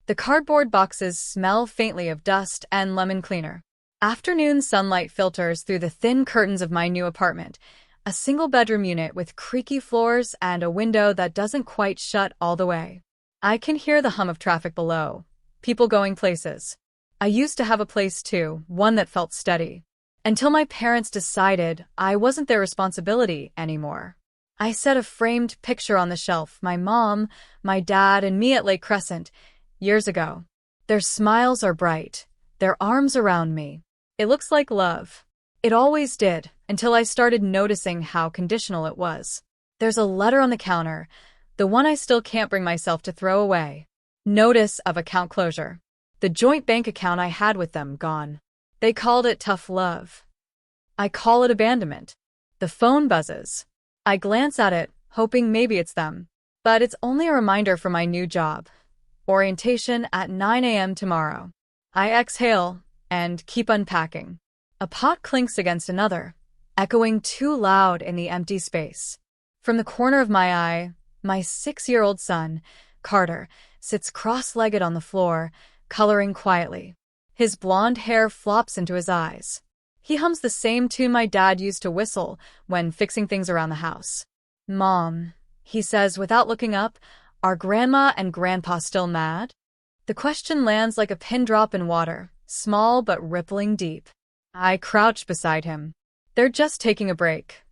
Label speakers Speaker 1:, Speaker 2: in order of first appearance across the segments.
Speaker 1: The cardboard boxes smell faintly of dust and lemon cleaner. Afternoon sunlight filters through the thin curtains of my new apartment, a single-bedroom unit with creaky floors and a window that doesn't quite shut all the way. I can hear the hum of traffic below, people going places. I used to have a place too, one that felt steady. Until my parents decided I wasn't their responsibility anymore. I set a framed picture on the shelf, my mom, my dad, and me at Lake Crescent, years ago. Their smiles are bright, their arms around me. It looks like love. It always did, until I started noticing how conditional it was. There's a letter on the counter, the one I still can't bring myself to throw away. Notice of account closure. The joint bank account I had with them gone. They called it tough love. I call it abandonment. The phone buzzes. I glance at it, hoping maybe it's them. But it's only a reminder for my new job. Orientation at 9 a.m. tomorrow. I exhale and keep unpacking. A pot clinks against another, echoing too loud in the empty space. From the corner of my eye, my 6-year-old son, Carter, sits cross-legged on the floor, coloring quietly. His blonde hair flops into his eyes. He hums the same tune my dad used to whistle when fixing things around the house. "Mom," he says without looking up, "are Grandma and Grandpa still mad?" The question lands like a pin drop in water, small but rippling deep. I crouch beside him. "They're just taking a break,"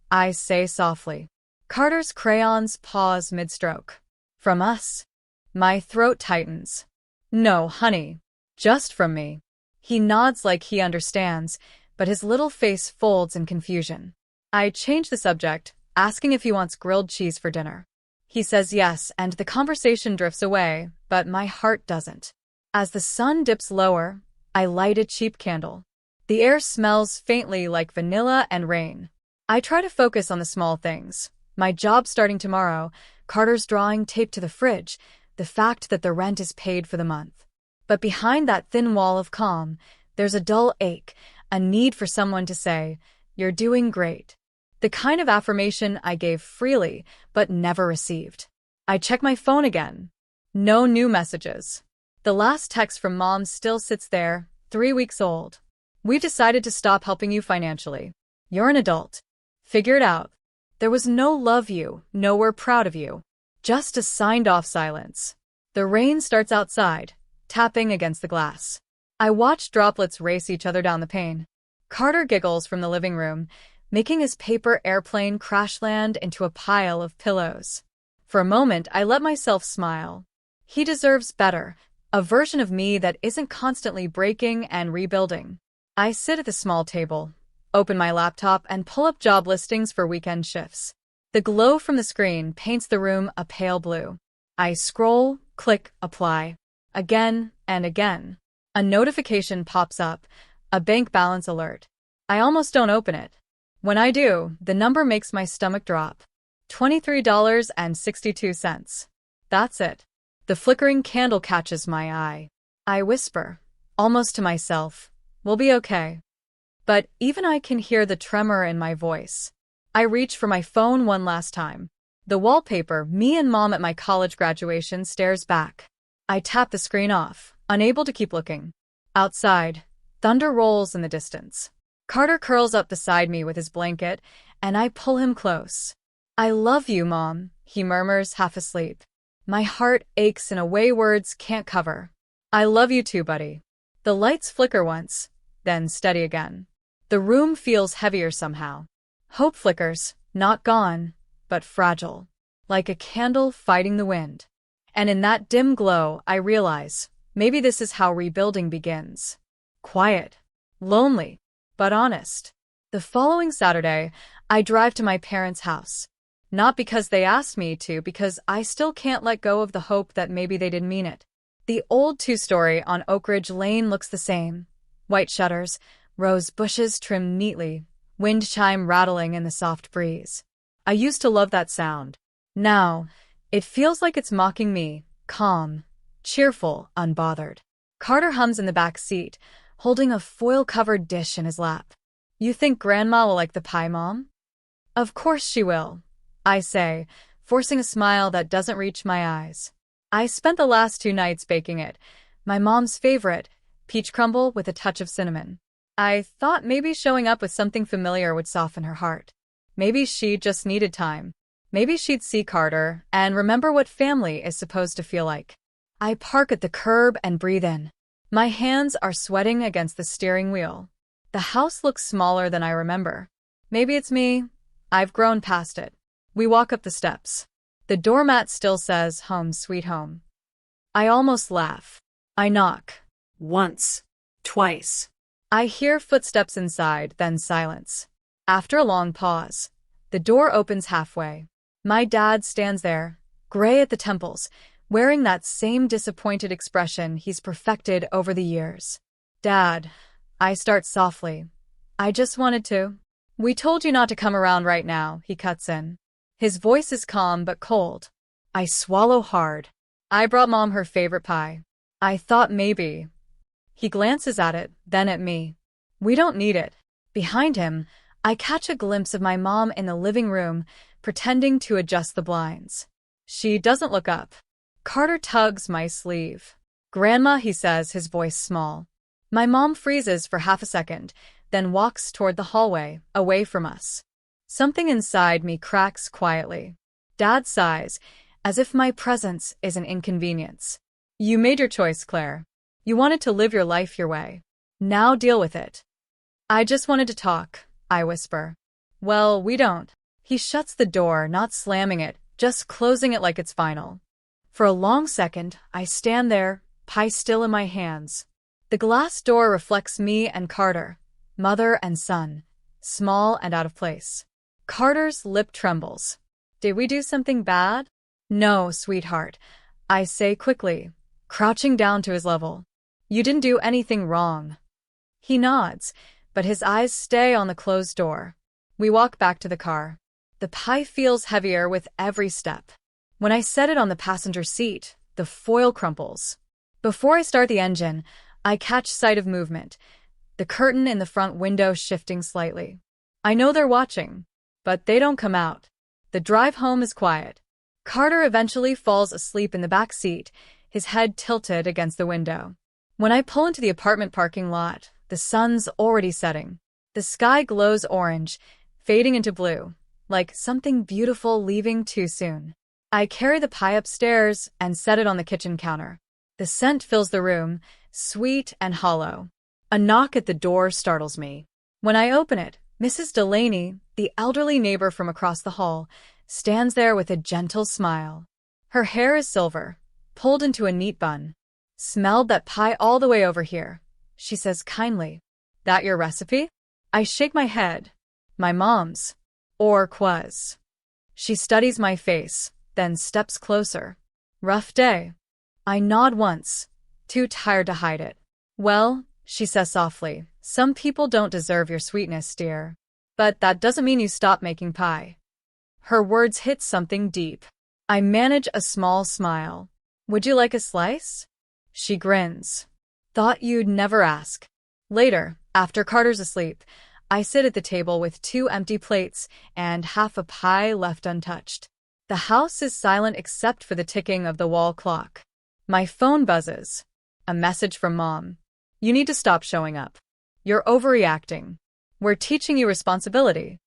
Speaker 1: I say softly. Carter's crayons pause mid-stroke. "From us?" My throat tightens. "No, honey. Just from me." He nods like he understands, but his little face folds in confusion. I change the subject, asking if he wants grilled cheese for dinner. He says yes, and the conversation drifts away, but my heart doesn't. As the sun dips lower, I light a cheap candle. The air smells faintly like vanilla and rain. I try to focus on the small things. My job starting tomorrow, Carter's drawing taped to the fridge, the fact that the rent is paid for the month. But behind that thin wall of calm, there's a dull ache, a need for someone to say, "You're doing great." The kind of affirmation I gave freely, but never received. I check my phone again. No new messages. The last text from Mom still sits there, 3 weeks old. "We've decided to stop helping you financially. You're an adult. Figure it out." There was no "love you," no "we're proud of you." Just a signed-off silence. The rain starts outside, tapping against the glass. I watch droplets race each other down the pane. Carter giggles from the living room, making his paper airplane crash land into a pile of pillows. For a moment, I let myself smile. He deserves better, a version of me that isn't constantly breaking and rebuilding. I sit at the small table, open my laptop, and pull up job listings for weekend shifts. The glow from the screen paints the room a pale blue. I scroll, click, apply. Again and again. A notification pops up, a bank balance alert. I almost don't open it. When I do, the number makes my stomach drop. $23.62. That's it. The flickering candle catches my eye. I whisper, almost to myself, "We'll be okay." But even I can hear the tremor in my voice. I reach for my phone one last time. The wallpaper, me and Mom at my college graduation, stares back. I tap the screen off, unable to keep looking. Outside, thunder rolls in the distance. Carter curls up beside me with his blanket, and I pull him close. "I love you, Mom," he murmurs, half asleep. My heart aches in a way words can't cover. "I love you too, buddy." The lights flicker once, then steady again. The room feels heavier somehow. Hope flickers, not gone, but fragile, like a candle fighting the wind. And in that dim glow, I realize, maybe this is how rebuilding begins. Quiet, lonely, but honest. The following Saturday, I drive to my parents' house. Not because they asked me to, because I still can't let go of the hope that maybe they didn't mean it. The old two-story on Oak Ridge Lane looks the same. White shutters, rose bushes trimmed neatly, wind chime rattling in the soft breeze. I used to love that sound. Now, it feels like it's mocking me, calm, cheerful, unbothered. Carter hums in the back seat, holding a foil-covered dish in his lap. "You think Grandma will like the pie, Mom?" "Of course she will," I say, forcing a smile that doesn't reach my eyes. I spent the last 2 nights baking it. My mom's favorite, peach crumble with a touch of cinnamon. I thought maybe showing up with something familiar would soften her heart. Maybe she just needed time. Maybe she'd see Carter and remember what family is supposed to feel like. I park at the curb and breathe in. My hands are sweating against the steering wheel. The house looks smaller than I remember. Maybe it's me. I've grown past it. We walk up the steps. The doormat still says, "Home sweet home." I almost laugh. I knock.
Speaker 2: Once. Twice.
Speaker 1: I hear footsteps inside, then silence. After a long pause, the door opens halfway. My dad stands there, gray at the temples, wearing that same disappointed expression he's perfected over the years. "Dad," I start softly. "I just wanted to." "We told you not to come around right now," he cuts in. His voice is calm but cold. I swallow hard. "I brought Mom her favorite pie. I thought maybe." He glances at it, then at me. "We don't need it." Behind him, I catch a glimpse of my mom in the living room, pretending to adjust the blinds. She doesn't look up. Carter tugs my sleeve. "Grandma," he says, his voice small. My mom freezes for half a second, then walks toward the hallway, away from us. Something inside me cracks quietly. Dad sighs, as if my presence is an inconvenience. "You made your choice, Claire. You wanted to live your life your way. Now deal with it." "I just wanted to talk," I whisper. "Well, we don't." He shuts the door, not slamming it, just closing it like it's final. For a long second, I stand there, pie still in my hands. The glass door reflects me and Carter, mother and son, small and out of place. Carter's lip trembles. "Did we do something bad?" "No, sweetheart," I say quickly, crouching down to his level. "You didn't do anything wrong." He nods, but his eyes stay on the closed door. We walk back to the car. The pie feels heavier with every step. When I set it on the passenger seat, the foil crumples. Before I start the engine, I catch sight of movement, the curtain in the front window shifting slightly. I know they're watching, but they don't come out. The drive home is quiet. Carter eventually falls asleep in the back seat, his head tilted against the window. When I pull into the apartment parking lot, the sun's already setting. The sky glows orange, fading into blue, like something beautiful leaving too soon. I carry the pie upstairs and set it on the kitchen counter. The scent fills the room, sweet and hollow. A knock at the door startles me. When I open it, Mrs. Delaney, the elderly neighbor from across the hall, stands there with a gentle smile. Her hair is silver, pulled into a neat bun. "Smelled that pie all the way over here," she says kindly. "That your recipe?" I shake my head. "My mom's. Or Qua's." She studies my face, then steps closer. "Rough day." I nod once, too tired to hide it. "Well," she says softly, "some people don't deserve your sweetness, dear. But that doesn't mean you stop making pie." Her words hit something deep. I manage a small smile. "Would you like a slice?" She grins. "Thought you'd never ask." Later, after Carter's asleep, I sit at the table with 2 empty plates and half a pie left untouched. The house is silent except for the ticking of the wall clock. My phone buzzes. A message from Mom. "You need to stop showing up. You're overreacting. We're teaching you responsibility."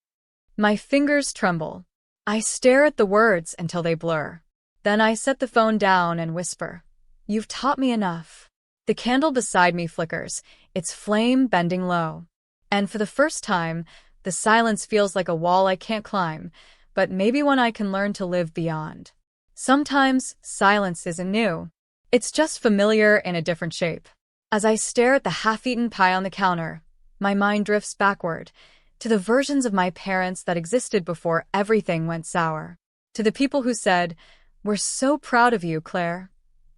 Speaker 1: My fingers tremble. I stare at the words until they blur. Then I set the phone down and whisper, "You've taught me enough." The candle beside me flickers, its flame bending low. And for the first time, the silence feels like a wall I can't climb, but maybe one I can learn to live beyond. Sometimes, silence isn't new. It's just familiar in a different shape. As I stare at the half-eaten pie on the counter, my mind drifts backward, to the versions of my parents that existed before everything went sour. To the people who said, "We're so proud of you, Claire,"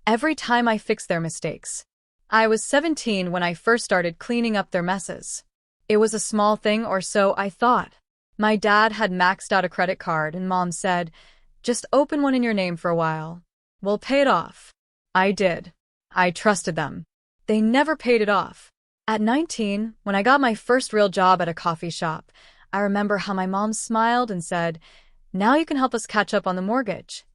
Speaker 1: every time I fixed their mistakes. I was 17 when I first started cleaning up their messes. It was a small thing, or so I thought. My dad had maxed out a credit card and Mom said, "Just open one in your name for a while. We'll pay it off." I did. I trusted them. They never paid it off. At 19, when I got my first real job at a coffee shop, I remember how my mom smiled and said, "Now you can help us catch up on the mortgage."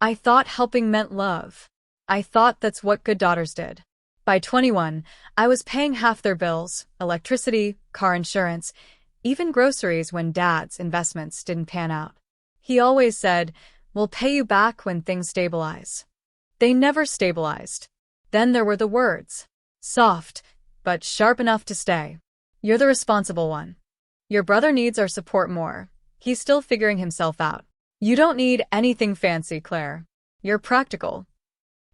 Speaker 1: I thought helping meant love. I thought that's what good daughters did. By 21, I was paying half their bills, electricity, car insurance, even groceries when Dad's investments didn't pan out. He always said, "We'll pay you back when things stabilize." They never stabilized. Then there were the words. Soft, but sharp enough to stay. "You're the responsible one. Your brother needs our support more. He's still figuring himself out. You don't need anything fancy, Claire. You're practical."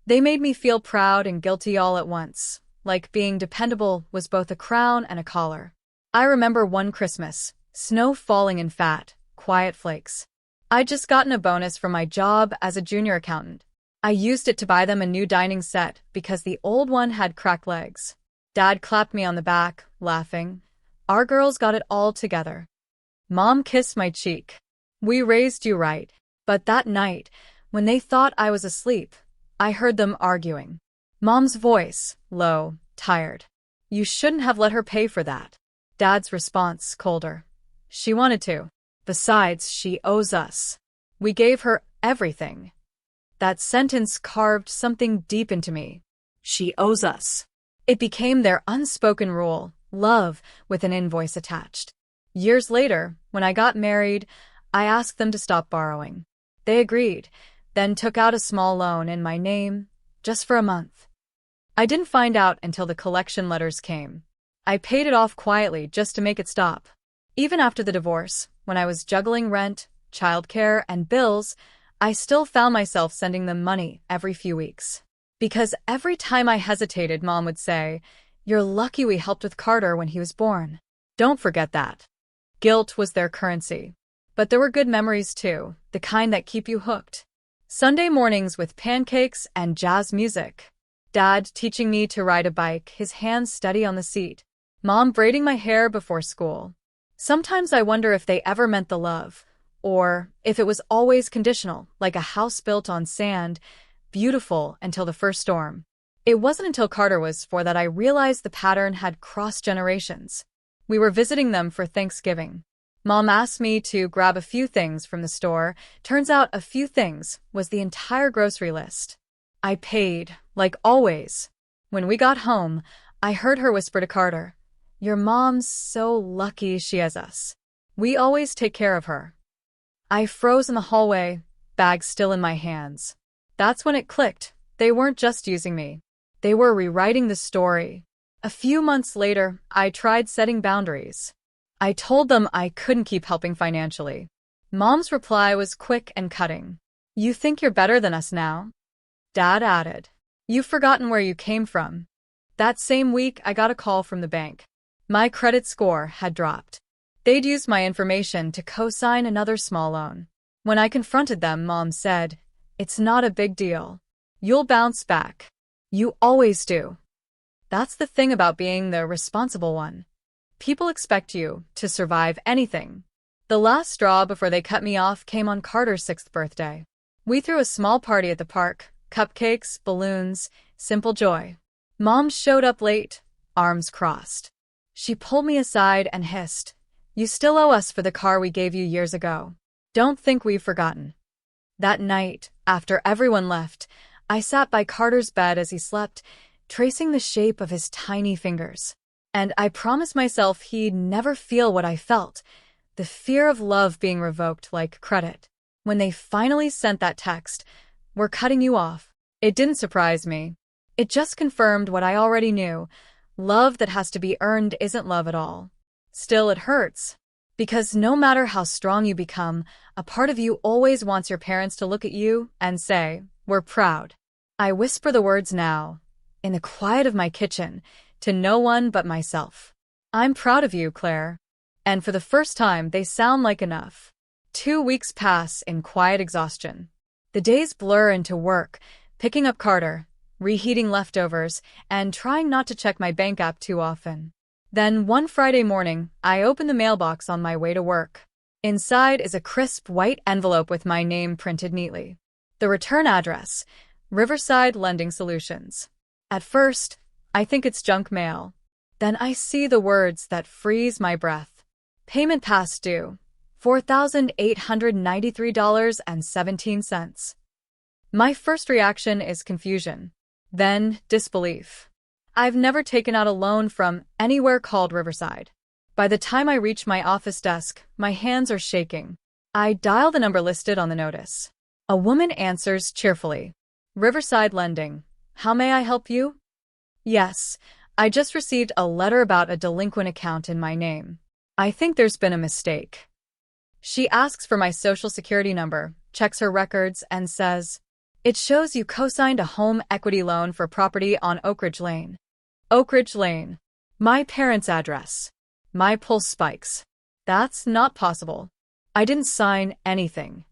Speaker 1: They made me feel proud and guilty all at once, like being dependable was both a crown and a collar. I remember one Christmas, snow falling in fat, quiet flakes. I'd just gotten a bonus from my job as a junior accountant. I used it to buy them a new dining set because the old one had cracked legs. Dad clapped me on the back, laughing. "Our girls got it all together." Mom kissed my cheek. "We raised you right." But that night, when they thought I was asleep, I heard them arguing. Mom's voice, low, tired. "You shouldn't have let her pay for that." Dad's response, colder. "She wanted to. Besides, she owes us. We gave her everything." That sentence carved something deep into me.
Speaker 2: She owes us.
Speaker 1: It became their unspoken rule, love with an invoice attached. Years later, when I got married, I asked them to stop borrowing. They agreed, then took out a small loan in my name, just for a month. I didn't find out until the collection letters came. I paid it off quietly just to make it stop. Even after the divorce, when I was juggling rent, childcare, and bills, I still found myself sending them money every few weeks. Because every time I hesitated, Mom would say, "You're lucky we helped with Carter when he was born. Don't forget that." Guilt was their currency. But there were good memories too, the kind that keep you hooked. Sunday mornings with pancakes and jazz music. Dad teaching me to ride a bike, his hands steady on the seat. Mom braiding my hair before school. Sometimes I wonder if they ever meant the love, or if it was always conditional, like a house built on sand, beautiful until the first storm. It wasn't until Carter was 4 that I realized the pattern had crossed generations. We were visiting them for Thanksgiving. Mom asked me to grab a few things from the store. Turns out a few things was the entire grocery list. I paid, like always. When we got home, I heard her whisper to Carter, "Your mom's so lucky she has us. We always take care of her." I froze in the hallway, bag still in my hands. That's when it clicked. They weren't just using me. They were rewriting the story. A few months later, I tried setting boundaries. I told them I couldn't keep helping financially. Mom's reply was quick and cutting. "You think you're better than us now?" Dad added, "You've forgotten where you came from." That same week, I got a call from the bank. My credit score had dropped. They'd used my information to co-sign another small loan. When I confronted them, Mom said, "It's not a big deal. You'll bounce back. You always do." That's the thing about being the responsible one. People expect you to survive anything. The last straw before they cut me off came on Carter's 6th birthday. We threw a small party at the park, cupcakes, balloons, simple joy. Mom showed up late, arms crossed. She pulled me aside and hissed, "You still owe us for the car we gave you years ago. Don't think we've forgotten." That night, after everyone left, I sat by Carter's bed as he slept, tracing the shape of his tiny fingers. And I promised myself he'd never feel what I felt, the fear of love being revoked like credit. When they finally sent that text, "We're cutting you off," it didn't surprise me. It just confirmed what I already knew. Love that has to be earned isn't love at all. Still, it hurts. Because no matter how strong you become, a part of you always wants your parents to look at you and say, "We're proud." I whisper the words now, in the quiet of my kitchen, to no one but myself. "I'm proud of you, Claire." And for the first time, they sound like enough. 2 weeks pass in quiet exhaustion. The days blur into work, picking up Carter, reheating leftovers, and trying not to check my bank app too often. Then one Friday morning, I open the mailbox on my way to work. Inside is a crisp white envelope with my name printed neatly. The return address, Riverside Lending Solutions. At first, I think it's junk mail. Then I see the words that freeze my breath. Payment past due, $4,893.17. My first reaction is confusion, then disbelief. I've never taken out a loan from anywhere called Riverside. By the time I reach my office desk, my hands are shaking. I dial the number listed on the notice. A woman answers cheerfully. Riverside Lending. How may I help you? Yes, I just received a letter about a delinquent account in my name. I think there's been a mistake. She asks for my social security number, checks her records, and says, "It shows you co-signed a home equity loan for property on Oak Ridge Lane." Oak Ridge Lane. My parents' address. My pulse spikes. That's not possible. I didn't sign anything.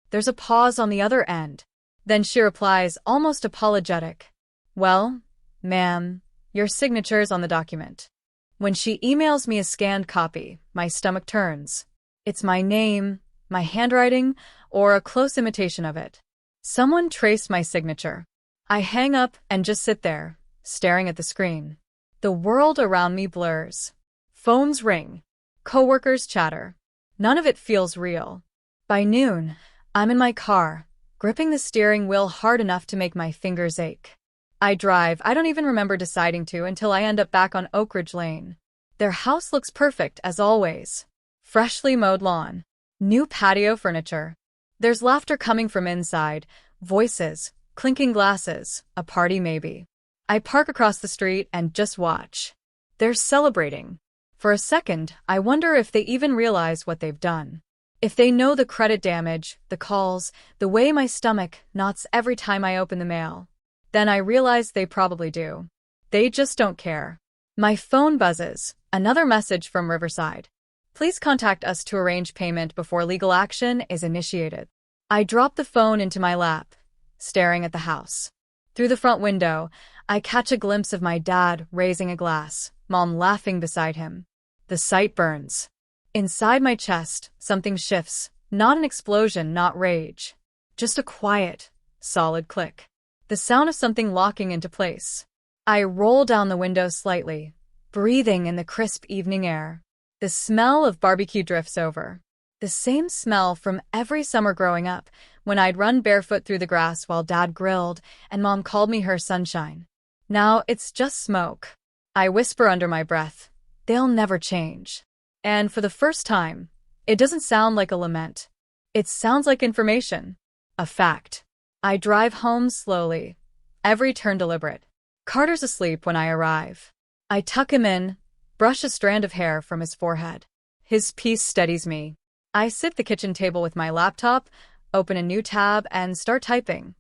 Speaker 1: There's a pause on the other end. Then she replies, almost apologetic. "Well, ma'am, your signature's on the document." When she emails me a scanned copy, my stomach turns. It's my name, my handwriting, or a close imitation of it. Someone traced my signature. I hang up and just sit there, staring at the screen. The world around me blurs. Phones ring. Coworkers chatter. None of it feels real. By noon, I'm in my car, gripping the steering wheel hard enough to make my fingers ache. I drive. I don't even remember deciding to until I end up back on Oak Ridge Lane. Their house looks perfect, as always. Freshly mowed lawn. New patio furniture. There's laughter coming from inside, voices, clinking glasses, a party maybe. I park across the street and just watch. They're celebrating. For a second, I wonder if they even realize what they've done. If they know the credit damage, the calls, the way my stomach knots every time I open the mail. Then I realize they probably do. They just don't care. My phone buzzes. Another message from Riverside. Please contact us to arrange payment before legal action is initiated. I drop the phone into my lap, staring at the house. Through the front window, I catch a glimpse of my dad raising a glass, Mom laughing beside him. The sight burns. Inside my chest, something shifts. Not an explosion, not rage. Just a quiet, solid click. The sound of something locking into place. I roll down the window slightly, breathing in the crisp evening air. The smell of barbecue drifts over. The same smell from every summer growing up, when I'd run barefoot through the grass while Dad grilled and Mom called me her sunshine. Now it's just smoke. I whisper under my breath, they'll never change. And for the first time, it doesn't sound like a lament. It sounds like information. A fact. I drive home slowly, every turn deliberate. Carter's asleep when I arrive. I tuck him in, brush a strand of hair from his forehead. His peace steadies me. I sit at the kitchen table with my laptop, open a new tab, and start typing.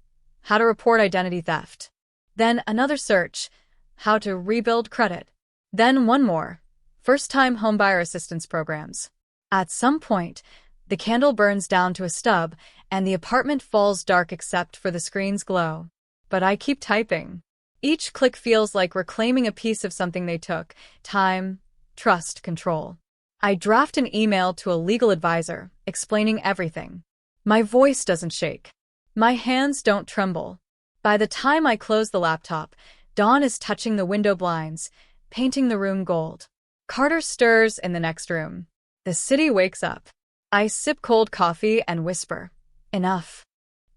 Speaker 1: How to report identity theft. Then another search. How to rebuild credit. Then one more. First-time homebuyer assistance programs. At some point, the candle burns down to a stub, and the apartment falls dark except for the screen's glow. But I keep typing. Each click feels like reclaiming a piece of something they took. Time, trust, control. I draft an email to a legal advisor, explaining everything. My voice doesn't shake. My hands don't tremble. By the time I close the laptop, dawn is touching the window blinds, painting the room gold. Carter stirs in the next room. The city wakes up. I sip cold coffee and whisper, "Enough."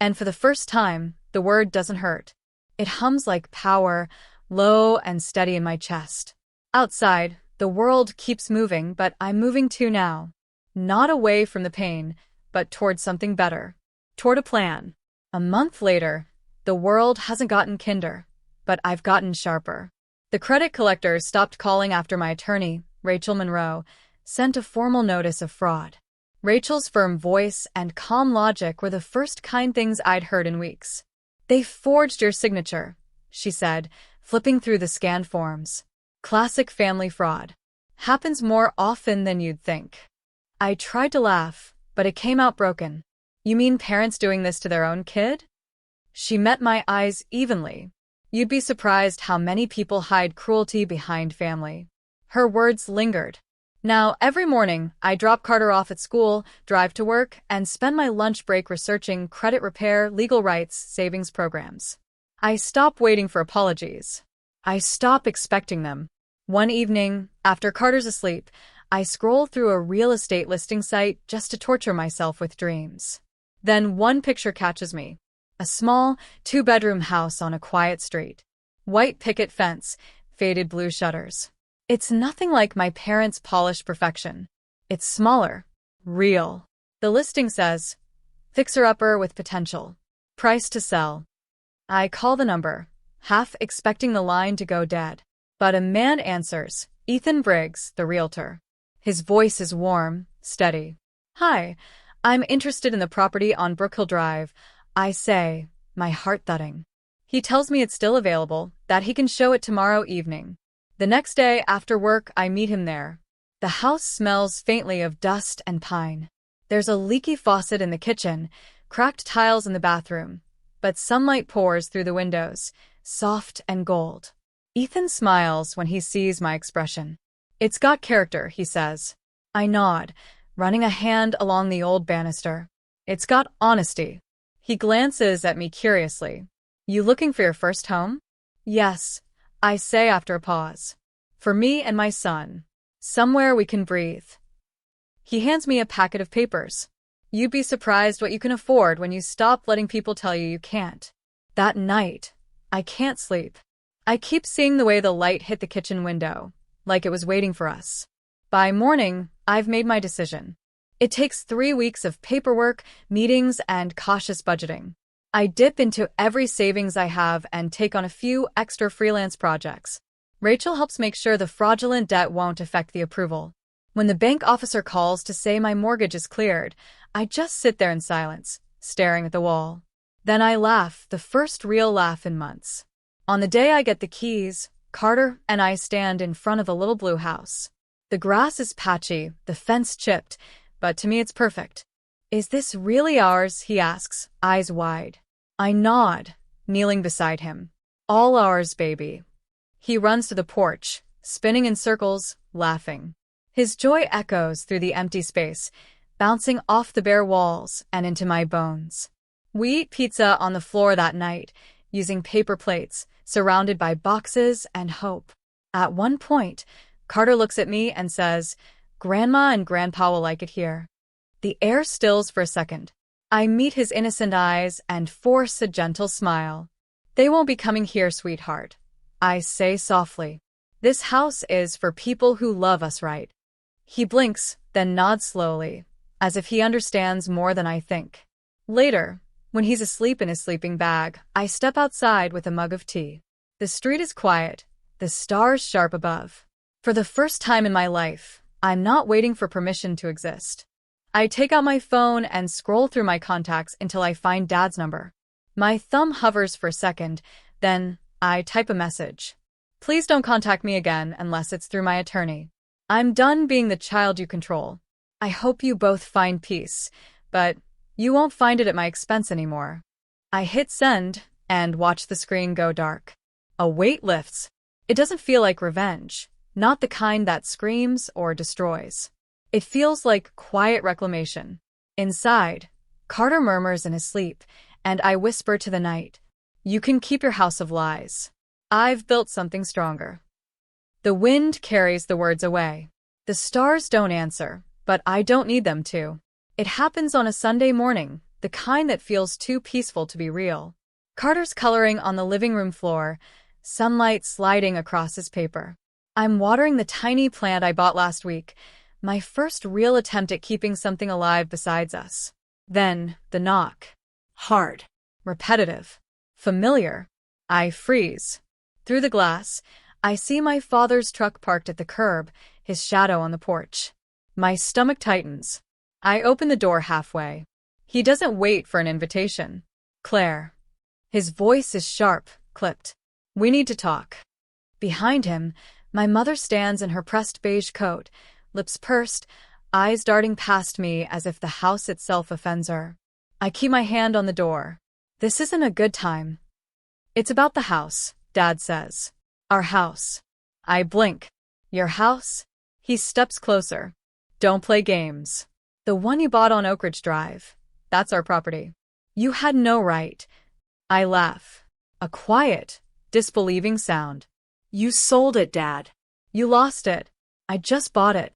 Speaker 1: And for the first time, the word doesn't hurt. It hums like power, low and steady in my chest. Outside, the world keeps moving, but I'm moving too now. Not away from the pain, but toward something better. Toward a plan. A month later, the world hasn't gotten kinder, but I've gotten sharper. The credit collector stopped calling after my attorney, Rachel Monroe, sent a formal notice of fraud. Rachel's firm voice and calm logic were the first kind things I'd heard in weeks. "They forged your signature," she said, flipping through the scanned forms. "Classic family fraud. Happens more often than you'd think." I tried to laugh, but it came out broken. "You mean parents doing this to their own kid?" She met my eyes evenly. "You'd be surprised how many people hide cruelty behind family." Her words lingered. Now, every morning, I drop Carter off at school, drive to work, and spend my lunch break researching credit repair, legal rights, savings programs. I stop waiting for apologies. I stop expecting them. One evening, after Carter's asleep, I scroll through a real estate listing site just to torture myself with dreams. Then one picture catches me. A small, two-bedroom house on a quiet street. White picket fence, faded blue shutters. It's nothing like my parents' polished perfection. It's smaller. Real. The listing says, fixer-upper with potential. Price to sell. I call the number, half expecting the line to go dead. But a man answers, Ethan Briggs, the realtor. His voice is warm, steady. Hi, I'm interested in the property on Brookhill Drive, I say, my heart thudding. He tells me it's still available, that he can show it tomorrow evening. The next day after work, I meet him there. The house smells faintly of dust and pine. There's a leaky faucet in the kitchen, cracked tiles in the bathroom, but sunlight pours through the windows, soft and gold. Ethan smiles when he sees my expression. It's got character, he says. I nod, running a hand along the old banister. It's got honesty. He glances at me curiously. You looking for your first home? Yes, I say after a pause. For me and my son. Somewhere we can breathe. He hands me a packet of papers. You'd be surprised what you can afford when you stop letting people tell you you can't. That night, I can't sleep. I keep seeing the way the light hit the kitchen window, like it was waiting for us. By morning, I've made my decision. It takes 3 weeks of paperwork, meetings, and cautious budgeting. I dip into every savings I have and take on a few extra freelance projects. Rachel helps make sure the fraudulent debt won't affect the approval. When the bank officer calls to say my mortgage is cleared, I just sit there in silence, staring at the wall. Then I laugh, the first real laugh in months. On the day I get the keys, Carter and I stand in front of the little blue house. The grass is patchy, the fence chipped, but to me it's perfect. Is this really ours? He asks, eyes wide. I nod, kneeling beside him. All ours, baby. He runs to the porch, spinning in circles, laughing. His joy echoes through the empty space, bouncing off the bare walls and into my bones. We eat pizza on the floor that night, using paper plates, surrounded by boxes and hope. At one point, Carter looks at me and says, Grandma and Grandpa will like it here. The air stills for a second. I meet his innocent eyes and force a gentle smile. They won't be coming here, sweetheart. I say softly. This house is for people who love us right. He blinks, then nods slowly, as if he understands more than I think. Later, when he's asleep in his sleeping bag, I step outside with a mug of tea. The street is quiet, the stars sharp above. For the first time in my life, I'm not waiting for permission to exist. I take out my phone and scroll through my contacts until I find Dad's number. My thumb hovers for a second, then I type a message. Please don't contact me again unless it's through my attorney. I'm done being the child you control. I hope you both find peace, but you won't find it at my expense anymore. I hit send and watch the screen go dark. A weight lifts. It doesn't feel like revenge, not the kind that screams or destroys. It feels like quiet reclamation. Inside, Carter murmurs in his sleep, and I whisper to the night, You can keep your house of lies. I've built something stronger. The wind carries the words away. The stars don't answer, but I don't need them to. It happens on a Sunday morning, the kind that feels too peaceful to be real. Carter's coloring on the living room floor, sunlight sliding across his paper. I'm watering the tiny plant I bought last week, my first real attempt at keeping something alive besides us. Then, the knock. Hard. Repetitive. Familiar. I freeze. Through the glass, I see my father's truck parked at the curb, his shadow on the porch. My stomach tightens. I open the door halfway. He doesn't wait for an invitation. Claire. His voice is sharp, clipped. We need to talk. Behind him, my mother stands in her pressed beige coat, lips pursed, eyes darting past me as if the house itself offends her. I keep my hand on the door. This isn't a good time. It's about the house, Dad says. Our house. I blink. Your house? He steps closer. Don't play games. The one you bought on Oak Ridge Drive. That's our property. You had no right. I laugh. A quiet, disbelieving sound. You sold it, Dad. You lost it. I just bought it.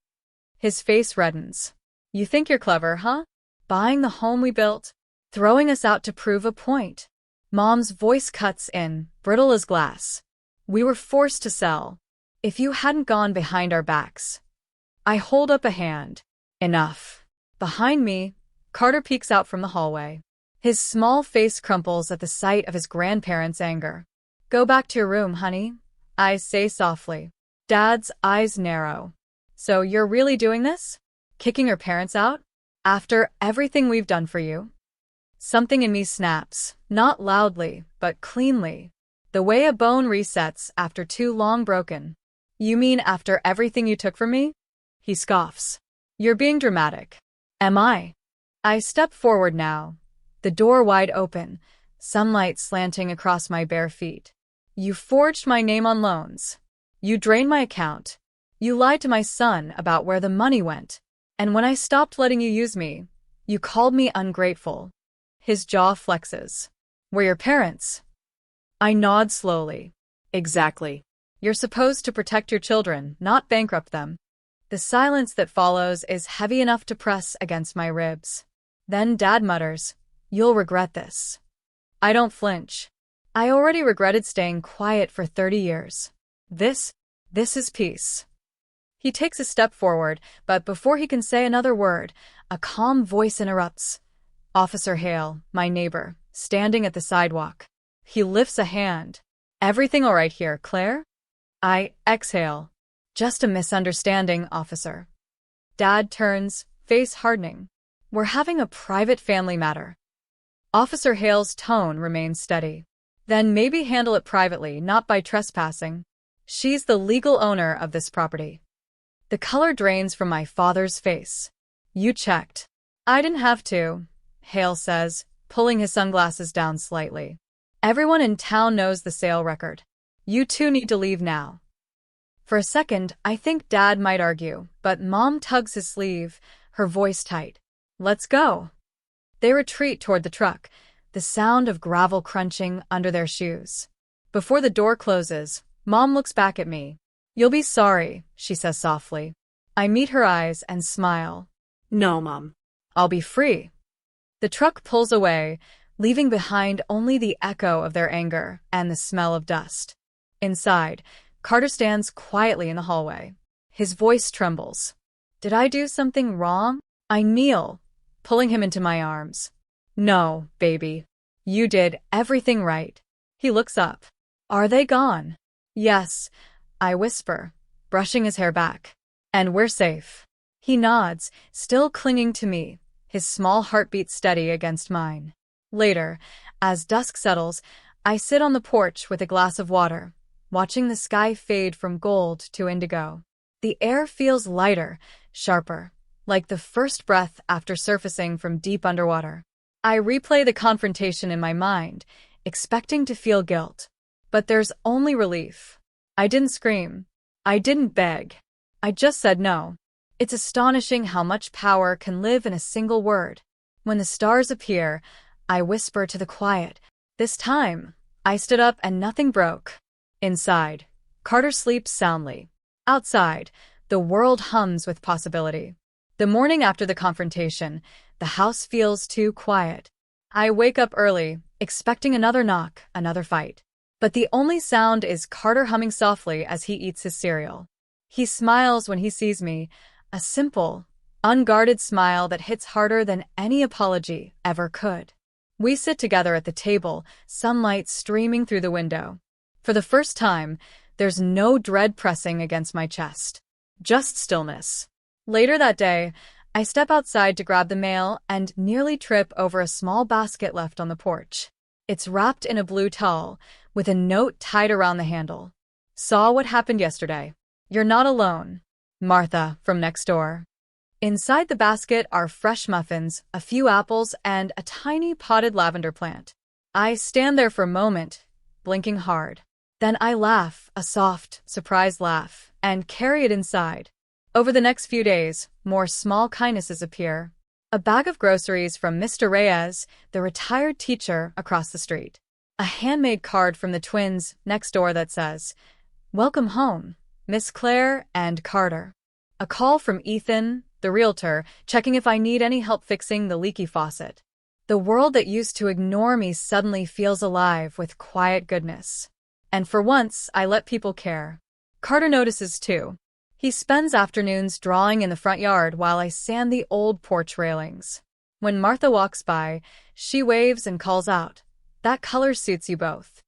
Speaker 1: His face reddens. You think you're clever, huh? Buying the home we built? throwing us out to prove a point. Mom's voice cuts in, brittle as glass. We were forced to sell. If you hadn't gone behind our backs. I hold up a hand. Enough. Behind me, Carter peeks out from the hallway. His small face crumples at the sight of his grandparents' anger. Go back to your room, honey, I say softly. Dad's eyes narrow. So you're really doing this? Kicking your parents out? After everything we've done for you? Something in me snaps, not loudly, but cleanly. The way a bone resets after too long broken. You mean after everything you took from me? He scoffs. You're being dramatic. Am I? I step forward now, the door wide open, sunlight slanting across my bare feet. You forged my name on loans. You drained my account. You lied to my son about where the money went. And when I stopped letting you use me, you called me ungrateful. His jaw flexes. We're your parents. I nod slowly. Exactly. You're supposed to protect your children, not bankrupt them. The silence that follows is heavy enough to press against my ribs. Then Dad mutters, "You'll regret this." I don't flinch. I already regretted staying quiet for 30 years. This is peace. He takes a step forward, but before he can say another word, a calm voice interrupts. Officer Hale, my neighbor, standing at the sidewalk. He lifts a hand. Everything all right here, Claire? I exhale. Just a misunderstanding, officer. Dad turns, face hardening. We're having a private family matter. Officer Hale's tone remains steady. Then maybe handle it privately, not by trespassing. She's the legal owner of this property. The color drains from my father's face. You checked. I didn't have to, Hale says, pulling his sunglasses down slightly. Everyone in town knows the sale record. You two need to leave now. For a second, I think Dad might argue, but Mom tugs his sleeve, her voice tight. Let's go. They retreat toward the truck, the sound of gravel crunching under their shoes. Before the door closes, Mom looks back at me. You'll be sorry, she says softly. I meet her eyes and smile.
Speaker 2: No, Mom.
Speaker 1: I'll be free. The truck pulls away, leaving behind only the echo of their anger and the smell of dust. Inside, Carter stands quietly in the hallway. His voice trembles. Did I do something wrong? I kneel, pulling him into my arms. No, baby. You did everything right. He looks up. Are they gone? Yes, I whisper, brushing his hair back. And we're safe. He nods, still clinging to me, his small heartbeat steady against mine. Later, as dusk settles, I sit on the porch with a glass of water, watching the sky fade from gold to indigo. The air feels lighter, sharper, like the first breath after surfacing from deep underwater. I replay the confrontation in my mind, expecting to feel guilt. But there's only relief. I didn't scream. I didn't beg. I just said no. It's astonishing how much power can live in a single word. When the stars appear, I whisper to the quiet. This time, I stood up and nothing broke. Inside, Carter sleeps soundly. Outside, the world hums with possibility. The morning after the confrontation, the house feels too quiet. I wake up early, expecting another knock, another fight. But the only sound is Carter humming softly as he eats his cereal. He smiles when he sees me, a simple, unguarded smile that hits harder than any apology ever could. We sit together at the table, sunlight streaming through the window. For the first time, there's no dread pressing against my chest. Just stillness. Later that day, I step outside to grab the mail and nearly trip over a small basket left on the porch. It's wrapped in a blue towel, with a note tied around the handle. Saw what happened yesterday. You're not alone. Martha, from next door. Inside the basket are fresh muffins, a few apples, and a tiny potted lavender plant. I stand there for a moment, blinking hard. Then I laugh, a soft, surprised laugh, and carry it inside. Over the next few days, more small kindnesses appear. A bag of groceries from Mr. Reyes, the retired teacher across the street. A handmade card from the twins next door that says, "Welcome home, Miss Claire and Carter." A call from Ethan, the realtor, checking if I need any help fixing the leaky faucet. The world that used to ignore me suddenly feels alive with quiet goodness. And for once, I let people care. Carter notices too. He spends afternoons drawing in the front yard while I sand the old porch railings. When Martha walks by, she waves and calls out, "That color suits you both."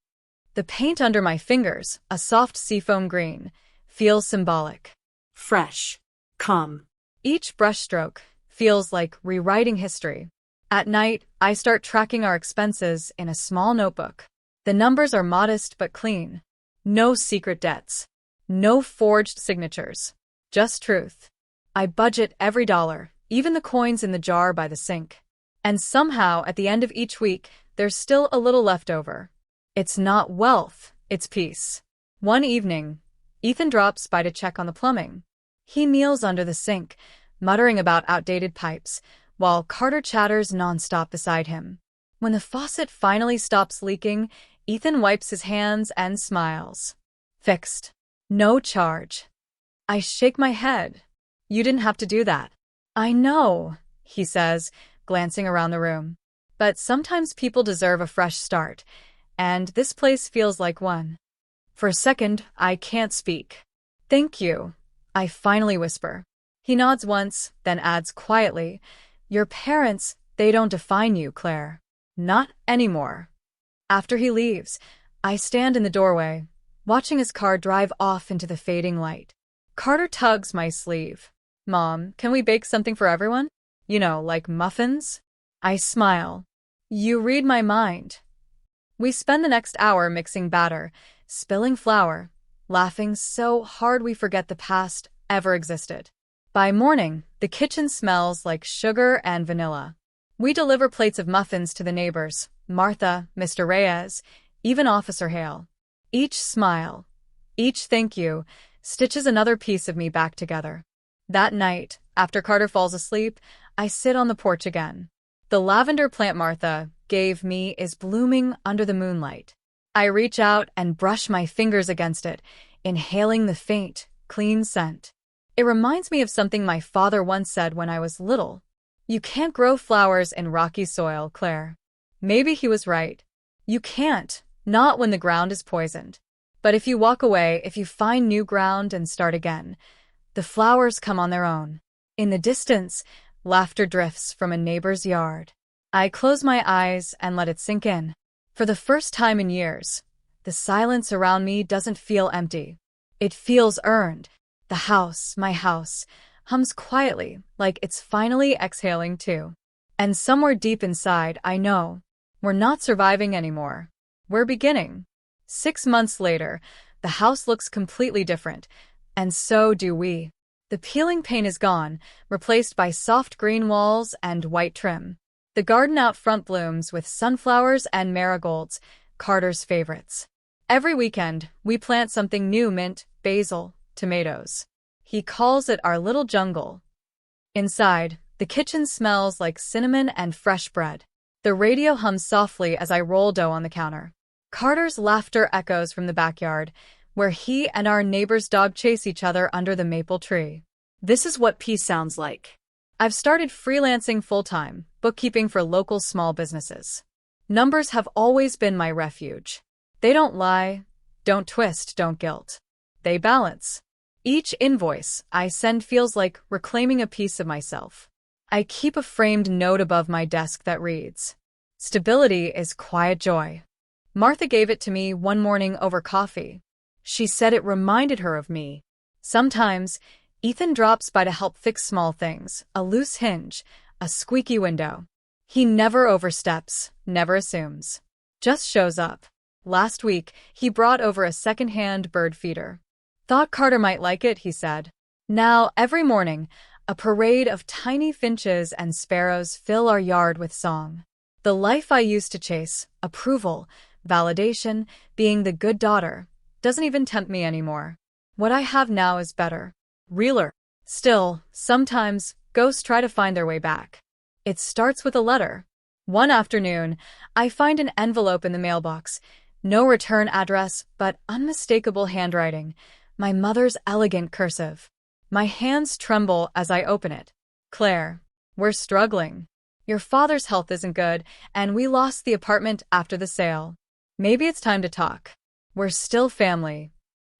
Speaker 1: The paint under my fingers, a soft seafoam green, feels symbolic.
Speaker 2: Fresh. Calm.
Speaker 1: Each brushstroke feels like rewriting history. At night, I start tracking our expenses in a small notebook. The numbers are modest but clean. No secret debts. No forged signatures. Just truth. I budget every dollar, even the coins in the jar by the sink. And somehow, at the end of each week, there's still a little left over. It's not wealth, it's peace. One evening, Ethan drops by to check on the plumbing. He kneels under the sink, muttering about outdated pipes, while Carter chatters nonstop beside him. When the faucet finally stops leaking, Ethan wipes his hands and smiles. Fixed. No charge. I shake my head. You didn't have to do that. I know, he says, glancing around the room. But sometimes people deserve a fresh start, and this place feels like one. For a second, I can't speak. Thank you, I finally whisper. He nods once, then adds quietly, "Your parents, they don't define you, Claire. Not anymore." After he leaves, I stand in the doorway, watching his car drive off into the fading light. Carter tugs my sleeve. "Mom, can we bake something for everyone? You know, like muffins?" I smile. You read my mind. We spend the next hour mixing batter, spilling flour, laughing so hard we forget the past ever existed. By morning, the kitchen smells like sugar and vanilla. We deliver plates of muffins to the neighbors, Martha, Mr. Reyes, even Officer Hale. Each smile, each thank you, stitches another piece of me back together. That night, after Carter falls asleep, I sit on the porch again. The lavender plant Martha gave me is blooming under the moonlight. I reach out and brush my fingers against it, inhaling the faint, clean scent. It reminds me of something my father once said when I was little. "You can't grow flowers in rocky soil, Claire." Maybe he was right. You can't, not when the ground is poisoned. But if you walk away, if you find new ground and start again, the flowers come on their own. In the distance, laughter drifts from a neighbor's yard. I close my eyes and let it sink in. For the first time in years, the silence around me doesn't feel empty. It feels earned. The house, my house, hums quietly, like it's finally exhaling too. And somewhere deep inside, I know, we're not surviving anymore. We're beginning. 6 months later, the house looks completely different, and so do we. The peeling paint is gone, replaced by soft green walls and white trim. The garden out front blooms with sunflowers and marigolds, Carter's favorites. Every weekend, we plant something new: mint, basil, tomatoes. He calls it our little jungle. Inside, the kitchen smells like cinnamon and fresh bread. The radio hums softly as I roll dough on the counter. Carter's laughter echoes from the backyard, where he and our neighbor's dog chase each other under the maple tree.
Speaker 2: This is what peace sounds like.
Speaker 1: I've started freelancing full-time, bookkeeping for local small businesses. Numbers have always been my refuge. They don't lie, don't twist, don't guilt. They balance. Each invoice I send feels like reclaiming a piece of myself. I keep a framed note above my desk that reads, "Stability is quiet joy." Martha gave it to me one morning over coffee. She said it reminded her of me. Sometimes, Ethan drops by to help fix small things, a loose hinge, a squeaky window. He never oversteps, never assumes. Just shows up. Last week, he brought over a second-hand bird feeder. "Thought Carter might like it," he said. Now, every morning, a parade of tiny finches and sparrows fill our yard with song. The life I used to chase, approval, validation, being the good daughter, doesn't even tempt me anymore. What I have now is better. Realer. Still, sometimes, ghosts try to find their way back. It starts with a letter. One afternoon, I find an envelope in the mailbox. No return address, but unmistakable handwriting. My mother's elegant cursive. My hands tremble as I open it. "Claire, we're struggling. Your father's health isn't good, and we lost the apartment after the sale. Maybe it's time to talk. We're still family.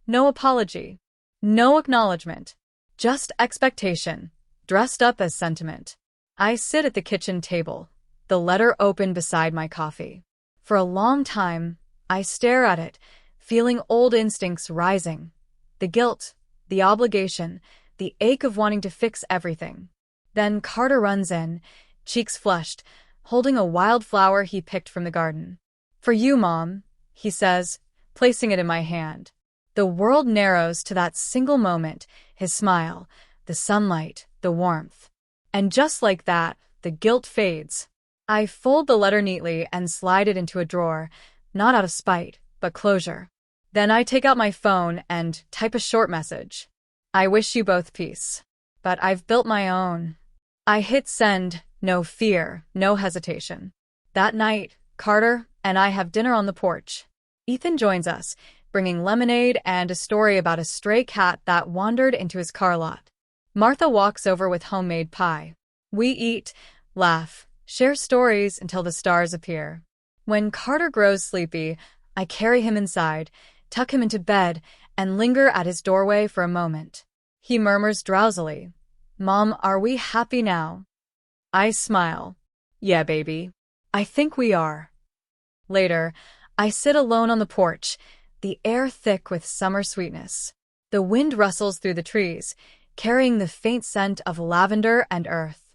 Speaker 1: No apology. No acknowledgement. Just expectation, dressed up as sentiment. I sit at the kitchen table, the letter open beside my coffee. For a long time, I stare at it, feeling old instincts rising. The guilt, the obligation, the ache of wanting to fix everything. Then Carter runs in, cheeks flushed, holding a wildflower he picked from the garden. "For you, Mom," he says, placing it in my hand. The world narrows to that single moment, his smile, the sunlight, the warmth. And just like that, the guilt fades. I fold the letter neatly and slide it into a drawer, not out of spite, but closure. Then I take out my phone and type a short message. "I wish you both peace. But I've built my own." I hit send, no fear, no hesitation. That night, Carter and I have dinner on the porch. Ethan joins us, bringing lemonade and a story about a stray cat that wandered into his car lot. Martha walks over with homemade pie. We eat, laugh, share stories until the stars appear. When Carter grows sleepy, I carry him inside, tuck him into bed, and linger at his doorway for a moment. He murmurs drowsily, "Mom, are we happy now?" I smile. "Yeah, baby. I think we are." Later, I sit alone on the porch, the air thick with summer sweetness. The wind rustles through the trees, carrying the faint scent of lavender and earth.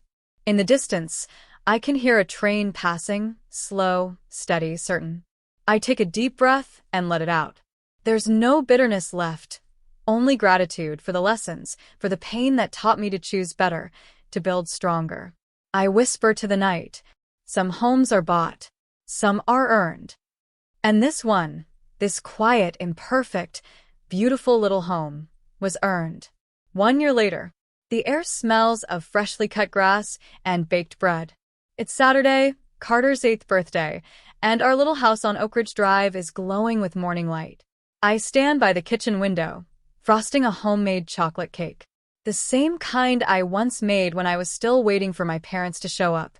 Speaker 1: In the distance, I can hear a train passing, slow, steady, certain. I take a deep breath and let it out. There's no bitterness left, only gratitude for the lessons, for the pain that taught me to choose better, to build stronger. I whisper to the night, some homes are bought, some are earned. And this one, this quiet, imperfect, beautiful little home, was earned. 1 year later, the air smells of freshly cut grass and baked bread. It's Saturday, Carter's 8th birthday, and our little house on Oak Ridge Drive is glowing with morning light. I stand by the kitchen window, frosting a homemade chocolate cake. The same kind I once made when I was still waiting for my parents to show up.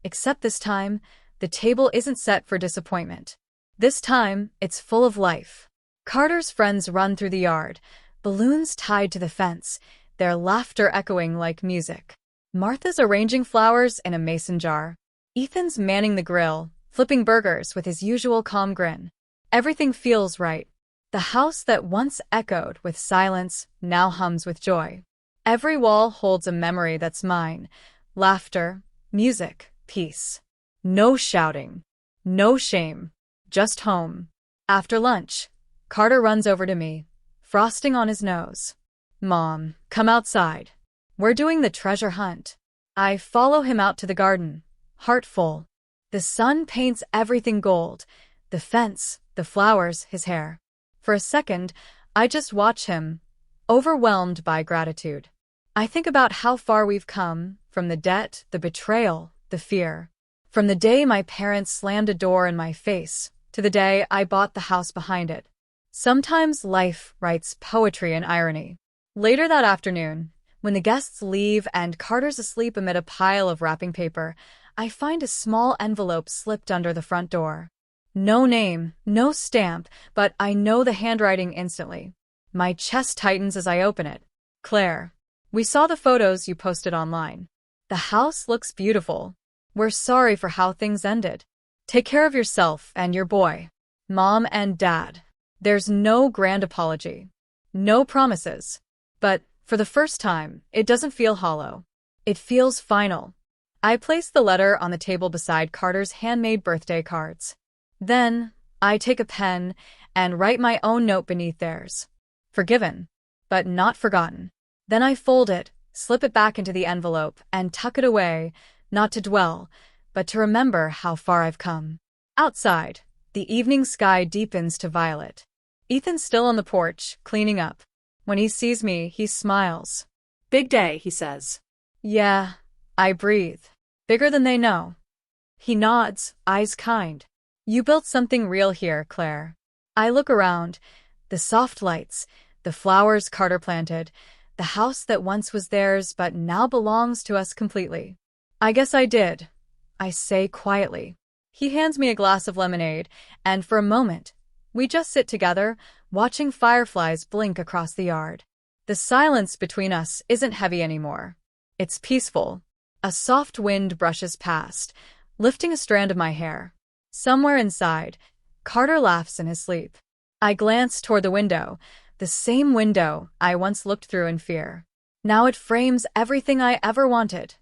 Speaker 1: Except this time, the table isn't set for disappointment. This time, it's full of life. Carter's friends run through the yard, balloons tied to the fence, their laughter echoing like music. Martha's arranging flowers in a mason jar. Ethan's manning the grill, flipping burgers with his usual calm grin. Everything feels right. The house that once echoed with silence now hums with joy. Every wall holds a memory that's mine. Laughter, music, peace. No shouting. No shame. Just home. After lunch, Carter runs over to me, frosting on his nose. "Mom, come outside. We're doing the treasure hunt." I follow him out to the garden, heart full. The sun paints everything gold, the fence, the flowers, his hair. For a second, I just watch him, overwhelmed by gratitude. I think about how far we've come, from the debt, the betrayal, the fear. From the day my parents slammed a door in my face, to the day I bought the house behind it. Sometimes life writes poetry in irony. Later that afternoon, when the guests leave and Carter's asleep amid a pile of wrapping paper, I find a small envelope slipped under the front door. No name, no stamp, but I know the handwriting instantly. My chest tightens as I open it. "Claire, we saw the photos you posted online. The house looks beautiful. We're sorry for how things ended. Take care of yourself and your boy. Mom and Dad." There's no grand apology. No promises. But, for the first time, it doesn't feel hollow. It feels final. I place the letter on the table beside Carter's handmade birthday cards. Then, I take a pen and write my own note beneath theirs. Forgiven, but not forgotten. Then I fold it, slip it back into the envelope, and tuck it away, not to dwell, but to remember how far I've come. Outside, the evening sky deepens to violet. Ethan's still on the porch, cleaning up. When he sees me, he smiles.
Speaker 2: "Big day," he says.
Speaker 1: "Yeah," I breathe. "Bigger than they know." He nods, eyes kind. "You built something real here, Claire." I look around. The soft lights, the flowers Carter planted, the house that once was theirs but now belongs to us completely. I guess I did. I say quietly. He hands me a glass of lemonade, and for a moment, we just sit together, watching fireflies blink across the yard. The silence between us isn't heavy anymore. It's peaceful. A soft wind brushes past, lifting a strand of my hair. Somewhere inside, Carter laughs in his sleep. I glance toward the window, the same window I once looked through in fear. Now it frames everything I ever wanted.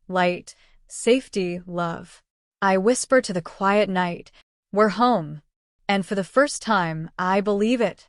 Speaker 1: Light, safety, love. I whisper to the quiet night, "We're home." And for the first time, I believe it.